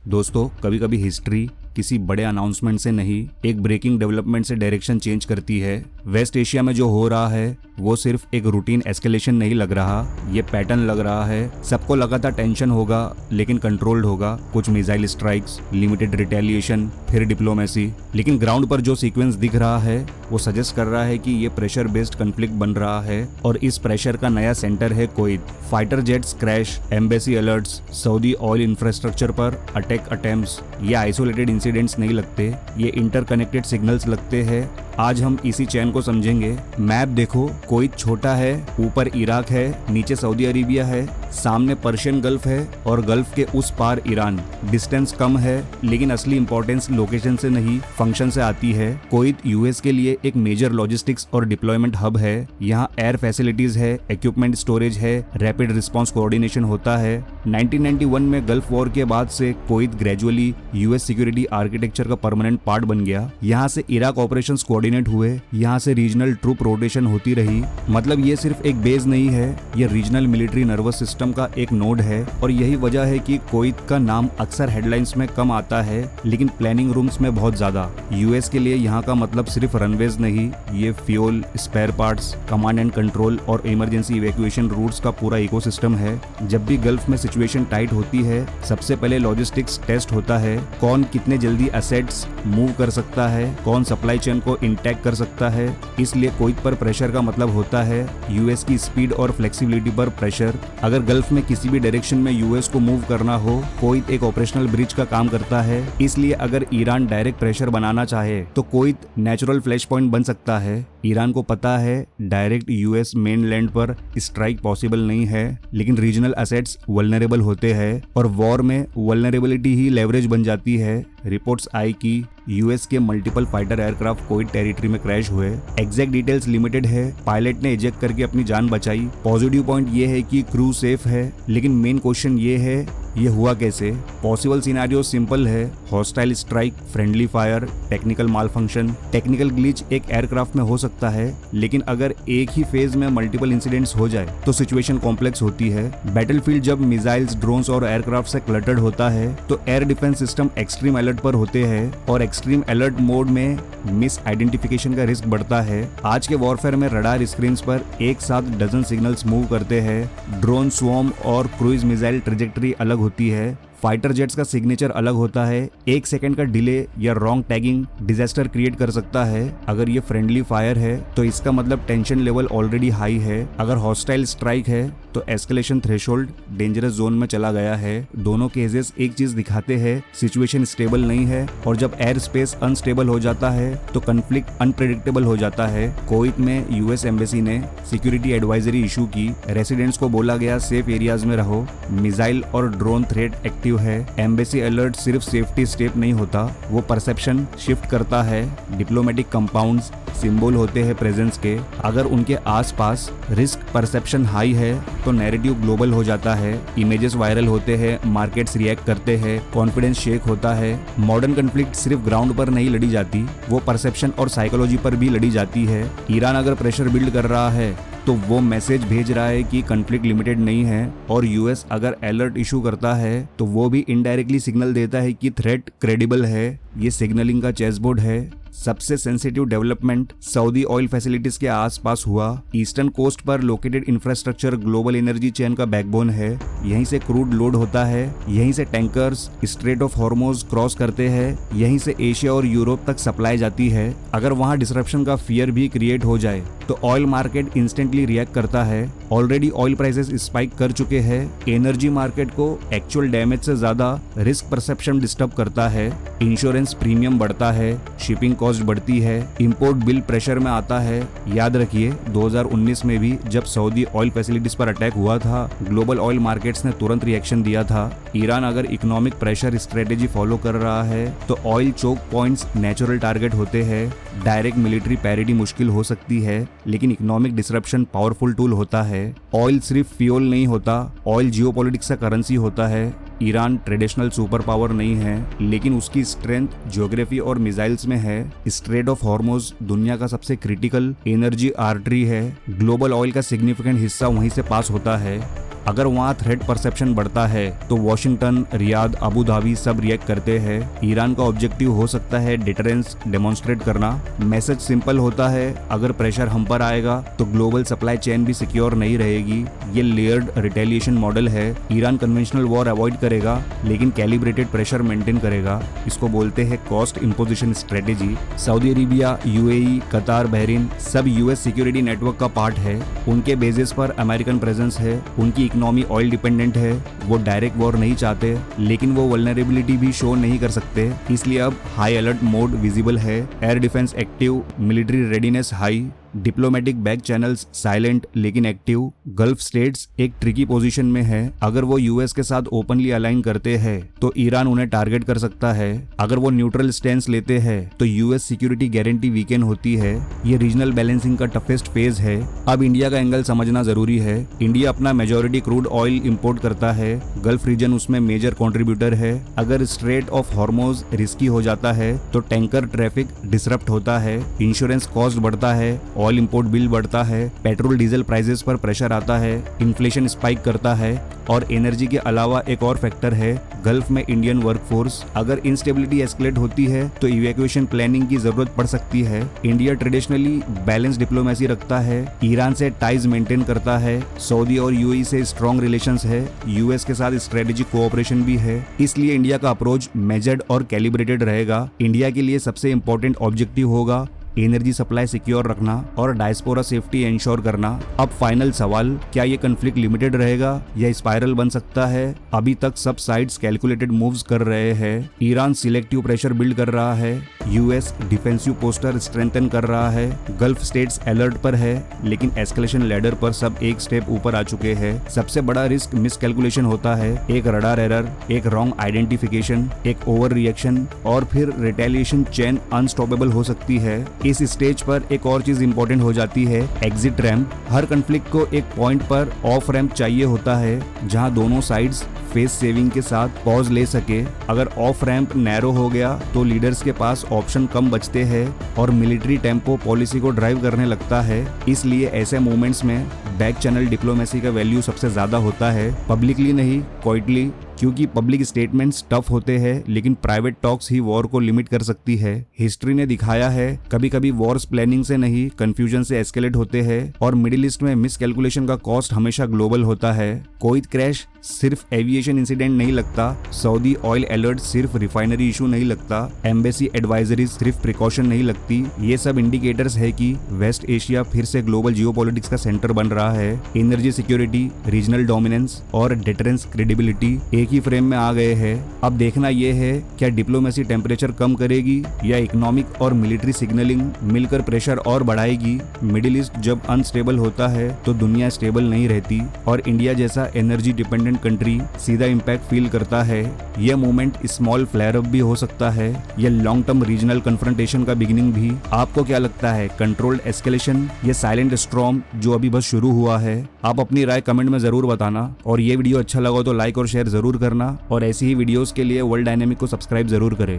दोस्तों, कभी कभी हिस्ट्री किसी बड़े अनाउंसमेंट से नहीं, एक ब्रेकिंग डेवलपमेंट से डायरेक्शन चेंज करती है। वेस्ट एशिया में जो हो रहा है वो सिर्फ एक रूटीन एस्केलेशन नहीं लग रहा, ये पैटर्न लग रहा है। सबको लगा था टेंशन होगा लेकिन कंट्रोल्ड होगा, कुछ मिसाइल स्ट्राइक्स, लिमिटेड रिटेलिएशन, फिर डिप्लोमेसी। लेकिन ग्राउंड पर जो सीक्वेंस दिख रहा है वो सजेस्ट कर रहा है कि ये प्रेशर बेस्ड कॉन्फ्लिक्ट बन रहा है और इस प्रेशर का नया सेंटर है Kuwait. Fighter jets crash, embassy alerts, Saudi oil infrastructure पर अटैक अटेम्प्ट्स, ये आइसोलेटेड इंसिडेंट्स नहीं लगते, ये इंटरकनेक्टेड सिग्नल्स लगते हैं। आज हम इसी चैन को समझेंगे। मैप देखो, कुवैत छोटा है, ऊपर इराक है, नीचे सऊदी अरेबिया है, सामने पर्शियन गल्फ है और गल्फ के उस पार ईरान। डिस्टेंस कम है लेकिन असली इंपॉर्टेंस लोकेशन से नहीं, फंक्शन से आती है। कुवैत यूएस के लिए एक मेजर लॉजिस्टिक्स और डिप्लॉयमेंट हब है। यहाँ एयर फैसिलिटीज है, इक्विपमेंट स्टोरेज है, रैपिड रिस्पांस कोऑर्डिनेशन होता है। 1991 में गल्फ वॉर के बाद से Kuwait gradually US security architecture का परमानेंट पार्ट बन गया। यहाँ से इराक ऑपरेशंस कोऑर्डिनेट हुए, यहाँ से रीजनल ट्रूप रोटेशन होती रही। मतलब ये सिर्फ एक बेस नहीं है, ये रीजनल मिलिट्री नर्वस सिस्टम का एक नोड है। और यही वजह है कि कुवैत का नाम अक्सर हेडलाइंस में कम आता है लेकिन प्लानिंग रूम्स में बहुत ज्यादा। यूएस के लिए यहाँ का मतलब सिर्फ रनवेज नहीं, ये fuel, spare parts, command and control और इमरजेंसी इवैक्यूएशन रूट्स का पूरा इकोसिस्टम है। जब भी गल्फ में सिचुएशन टाइट होती है, सबसे पहले लॉजिस्टिक्स टेस्ट होता है। कौन कितने जल्दी असेट्स मूव कर सकता है, कौन सप्लाई चेन को इंटैक्ट कर सकता है। इसलिए कुवैत पर प्रेशर का मतलब होता है यूएस की स्पीड और फ्लेक्सिबिलिटी पर प्रेशर। अगर गल्फ में किसी भी डायरेक्शन में यूएस को मूव करना हो, कुवैत एक ऑपरेशनल ब्रिज का काम करता है। इसलिए अगर ईरान डायरेक्ट प्रेशर बनाना चाहे तो कुवैत नेचुरल फ्लैश पॉइंट बन सकता है। ईरान को पता है डायरेक्ट यूएस मेनलैंड पर स्ट्राइक पॉसिबल नहीं है, लेकिन रीजनल एसेट्स वल्नरेबल होते हैं और वॉर में वल्नरेबिलिटी ही लेवरेज बन जाती है। रिपोर्ट्स आई कि यूएस के multiple fighter aircraft Kuwait territory में क्रैश हुए। एग्जैक्ट डिटेल्स लिमिटेड है, पायलट ने इजेक्ट करके अपनी जान बचाई। पॉजिटिव पॉइंट ये है कि क्रू सेफ है, लेकिन मेन क्वेश्चन ये है ये हुआ कैसे। पॉसिबल सिनेरियो सिंपल है, hostile strike, friendly fire, technical malfunction. Technical glitch एक एयरक्राफ्ट में हो सकता है, लेकिन अगर एक ही फेज में मल्टीपल इंसिडेंट्स हो जाए तो सिचुएशन कॉम्प्लेक्स होती है। बैटलफील्ड जब मिसाइल्स, ड्रोन्स और एयरक्राफ्ट से क्लटर्ड होता है तो air defence system extreme alert पर होते हैं और एक्सट्रीम अलर्ट मोड में मिस आइडेंटिफिकेशन का रिस्क बढ़ता है। आज के वॉरफेयर में रडार स्क्रीन पर एक साथ डजन सिग्नल्स मूव करते हैं। ड्रोन स्वॉर्म और क्रूइज मिसाइल ट्रेजेक्टरी अलग होती है। फाइटर जेट्स का सिग्नेचर अलग होता है। 1 सेकंड का डिले या रॉन्ग टैगिंग डिजास्टर क्रिएट कर सकता है। अगर ये फ्रेंडली फायर है तो इसका मतलब टेंशन लेवल ऑलरेडी हाई है। अगर हॉस्टाइल स्ट्राइक है तो एस्केलेशन थ्रेशोल्ड डेंजरस जोन में चला गया है। दोनों केसेस एक चीज दिखाते हैं, सिचुएशन स्टेबल नहीं है और जब एयर स्पेस अनस्टेबल हो जाता है तो कन्फ्लिक्ट अनप्रेडिक्टेबल हो जाता है। कुवैत में यूएस एम्बेसी ने सिक्योरिटी एडवाइजरी इशू की। रेसिडेंट्स को बोला गया सेफ एरियाज में रहो। मिसाइल और ड्रोन थ्रेट एक्टिव है। एम्बेसी अलर्ट सिर्फ सेफ्टी स्टेप नहीं होता, वो परसेप्शन शिफ्ट करता है। डिप्लोमेटिक कंपाउंड्स सिंबल होते हैं प्रेजेंस के। अगर उनके आसपास रिस्क परसेप्शन हाई है तो नैरेटिव ग्लोबल हो जाता है, इमेजेस वायरल होते हैं, मार्केट्स रिएक्ट करते हैं, कॉन्फिडेंस शेक होता है। मॉडर्न कॉन्फ्लिक्ट सिर्फ ग्राउंड पर नहीं लड़ी जाती, वो परसेप्शन और साइकोलॉजी पर भी लड़ी जाती है। ईरान अगर प्रेशर बिल्ड कर रहा है तो वो मैसेज भेज रहा है कि कॉन्फ्लिक्ट लिमिटेड नहीं है, और यूएस अगर अलर्ट इशू करता है तो वो भी इनडायरेक्टली सिग्नल देता है कि थ्रेट क्रेडिबल है। ये सिग्नलिंग का चेसबोर्ड है। सबसे sensitive development Saudi oil facilities के आसपास हुआ। ईस्टर्न कोस्ट पर located infrastructure global energy chain का बैकबोन है। यहीं से क्रूड लोड होता है, यहीं से tankers straight of Hormuz cross करते हैं, यहीं से एशिया और यूरोप तक सप्लाई जाती है। अगर वहां डिसरप्शन का फियर भी क्रिएट हो जाए तो ऑयल मार्केट इंस्टेंटली रिएक्ट करता है। ऑलरेडी ऑयल प्राइसेस स्पाइक कर चुके हैं। एनर्जी मार्केट को एक्चुअल डैमेज से ज्यादा रिस्क परसेप्शन डिस्टर्ब करता है। इंश्योरेंस प्रीमियम बढ़ता है, शिपिंग कॉस्ट बढ़ती है, इंपोर्ट बिल प्रेशर में आता है। याद रखिए 2019 में भी जब सऊदी ऑयल फैसिलिटीज पर अटैक हुआ था, ग्लोबल ऑयल मार्केट्स ने तुरंत रिएक्शन दिया था। ईरान अगर इकोनॉमिक प्रेशर स्ट्रेटेजी फॉलो कर रहा है तो oil choke points natural target होते हैं। डायरेक्ट मिलिट्री पैरिटी मुश्किल हो सकती है, लेकिन इकोनॉमिक डिसरप्शन पावरफुल टूल होता है। ऑयल सिर्फ फ्यूल नहीं होता, ऑयल जियोपॉलिटिक्स का करेंसी होता है। ईरान ट्रेडिशनल सुपर पावर नहीं है, लेकिन उसकी स्ट्रेंथ ज्योग्राफी और मिसाइल्स में है। स्ट्रेट ऑफ हॉर्मोज दुनिया का सबसे क्रिटिकल एनर्जी आर्टरी है। ग्लोबल ऑयल का सिग्निफिकेंट हिस्सा वहीं से पास होता है। अगर वहाँ थ्रेट परसेप्शन बढ़ता है तो वॉशिंगटन, रियाद, अबू धाबी सब रिएक्ट करते हैं। ईरान का ऑब्जेक्टिव हो सकता है डिटरेंस डेमोन्स्ट्रेट करना। मैसेज सिंपल होता है, अगर प्रेशर हम पर आएगा तो ग्लोबल सप्लाई चेन भी सिक्योर नहीं रहेगी। ये लेयर्ड रिटेलिएशन मॉडल है। ईरान कन्वेंशनल वॉर अवॉइड करेगा लेकिन कैलिब्रेटेड प्रेशर मेंटेन करेगा। इसको बोलते हैं cost imposition strategy. Saudi Arabia, UAE, कतार, बहरीन सब यूएस सिक्योरिटी नेटवर्क का पार्ट है। उनके बेसिस पर अमेरिकन प्रेजेंस है। उनकी इकोनॉमी ऑयल डिपेंडेंट है। वो डायरेक्ट वॉर नहीं चाहते लेकिन वो वल्नरेबिलिटी भी शो नहीं कर सकते, इसलिए अब हाई अलर्ट मोड विजिबल है। Air defence active, military readiness high, diplomatic back channels silent लेकिन एक्टिव। गल्फ स्टेट्स एक ट्रिकी पोजीशन में है। अगर वो यूएस के साथ ओपनली अलाइन करते हैं तो ईरान उन्हें टारगेट कर सकता है। अगर वो न्यूट्रल स्टैंस लेते हैं तो यूएस सिक्योरिटी गारंटी वीकेन होती है। ये रीजनल बैलेंसिंग का टफेस्ट फेज है। अब इंडिया का एंगल समझना जरूरी है। इंडिया अपना मेजॉरिटी क्रूड ऑयल इंपोर्ट करता है। गल्फ रीजन उसमें मेजर कॉन्ट्रीब्यूटर है। अगर स्ट्रेट ऑफ हॉर्मोज रिस्की हो जाता है तो टैंकर ट्रैफिक डिसरप्ट होता है, इंश्योरेंस कॉस्ट बढ़ता है, ऑयल इंपोर्ट बिल बढ़ता है, पेट्रोल डीजल प्राइसेस पर प्रेशर आता है, इन्फ्लेशन स्पाइक करता है। और एनर्जी के अलावा एक और फैक्टर है गल्फ में इंडियन वर्कफोर्स। अगर इंस्टेबिलिटी एस्केलेट होती है तो इवैक्यूएशन प्लानिंग की जरूरत पड़ सकती है। इंडिया ट्रेडिशनली बैलेंस डिप्लोमेसी रखता है, ईरान से टाइज मेंटेन करता है, सऊदी और यूएई से स्ट्रॉन्ग रिलेशंस है, यूएस के साथ स्ट्रेटेजिक कोऑपरेशन भी है। इसलिए इंडिया का अप्रोच मेजर्ड और कैलिब्रेटेड रहेगा। इंडिया के लिए सबसे इंपॉर्टेंट ऑब्जेक्टिव होगा एनर्जी सप्लाई सिक्योर रखना और डायस्पोरा सेफ्टी इंश्योर करना। अब फाइनल सवाल, क्या ये कन्फ्लिक्ट लिमिटेड रहेगा या स्पाइरल बन सकता है? अभी तक सब साइड्स कैलकुलेटेड मूव्स कर रहे हैं। ईरान सिलेक्टिव प्रेशर बिल्ड कर रहा है, यूएस डिफेंसिव पोस्टर स्ट्रेंथन कर रहा है, गल्फ स्टेट्स अलर्ट पर है लेकिन एस्केलेशन लैडर पर सब एक स्टेप ऊपर आ चुके हैं। सबसे बड़ा रिस्क मिसकैलकुलेशन होता है, एक रडार एरर, एक रॉन्ग आइडेंटिफिकेशन, एक ओवर रिएक्शन और फिर रिटेलिएशन चेन अनस्टॉपेबल हो सकती है। इस स्टेज पर एक और चीज इंपॉर्टेंट हो जाती है, एग्जिट रैंप। हर कन्फ्लिक्ट को एक पॉइंट पर ऑफ रैंप चाहिए होता है जहां दोनों साइड्स फेस सेविंग के साथ पॉज ले सके। अगर ऑफ रैंप नैरो हो गया तो लीडर्स के पास ऑप्शन कम बचते हैं और मिलिट्री टेम्पो पॉलिसी को ड्राइव करने लगता है। इसलिए ऐसे मोमेंट्स में बैक चैनल डिप्लोमेसी का वैल्यू सबसे ज्यादा होता है, पब्लिकली नहीं क्वाइटली, क्योंकि पब्लिक स्टेटमेंट्स टफ होते हैं लेकिन प्राइवेट टॉक्स ही वॉर को लिमिट कर सकती है। हिस्ट्री ने दिखाया है कभी कभी वॉर्स प्लानिंग से नहीं कंफ्यूजन से एस्केलेट होते हैं और मिडिल ईस्ट में मिसकैलकुलेशन का कॉस्ट हमेशा ग्लोबल होता है। कोई क्रैश सिर्फ एविएशन इंसिडेंट नहीं लगता, सऊदी ऑयल अलर्ट सिर्फ रिफाइनरी इशू नहीं लगता, एम्बेसी एडवाइजरी सिर्फ प्रिकॉशन नहीं लगती। ये सब इंडिकेटर्स है कि वेस्ट एशिया फिर से ग्लोबल जियोपॉलिटिक्स का सेंटर बन रहा है। एनर्जी सिक्योरिटी, रीजनल डोमिनेंस और डिटरेंस क्रेडिबिलिटी एक ही फ्रेम में आ गए हैं। अब देखना यह है क्या डिप्लोमेसी टेम्परेचर कम करेगी या इकोनॉमिक और मिलिट्री सिग्नलिंग मिलकर प्रेशर और बढ़ाएगी। मिडिल ईस्ट जब अनस्टेबल होता है तो दुनिया स्टेबल नहीं रहती और इंडिया जैसा एनर्जी डिपेंडेंट कंट्री सीधा इम्पैक्ट फील करता है। यह मूवमेंट स्मॉल फ्लेयर अप भी हो सकता है या लॉन्ग टर्म रीजनल कन्फ्रंटेशन का बिगिनिंग भी। आपको क्या लगता है, कंट्रोल्ड एस्केलेशन या साइलेंट स्टॉर्म जो अभी बस शुरू हुआ है? आप अपनी राय कमेंट में जरूर बताना और ये वीडियो अच्छा लगा तो लाइक और शेयर जरूर करना और ऐसी ही वीडियोस के लिए वर्ल्ड डायनेमिक को सब्सक्राइब जरूर करें।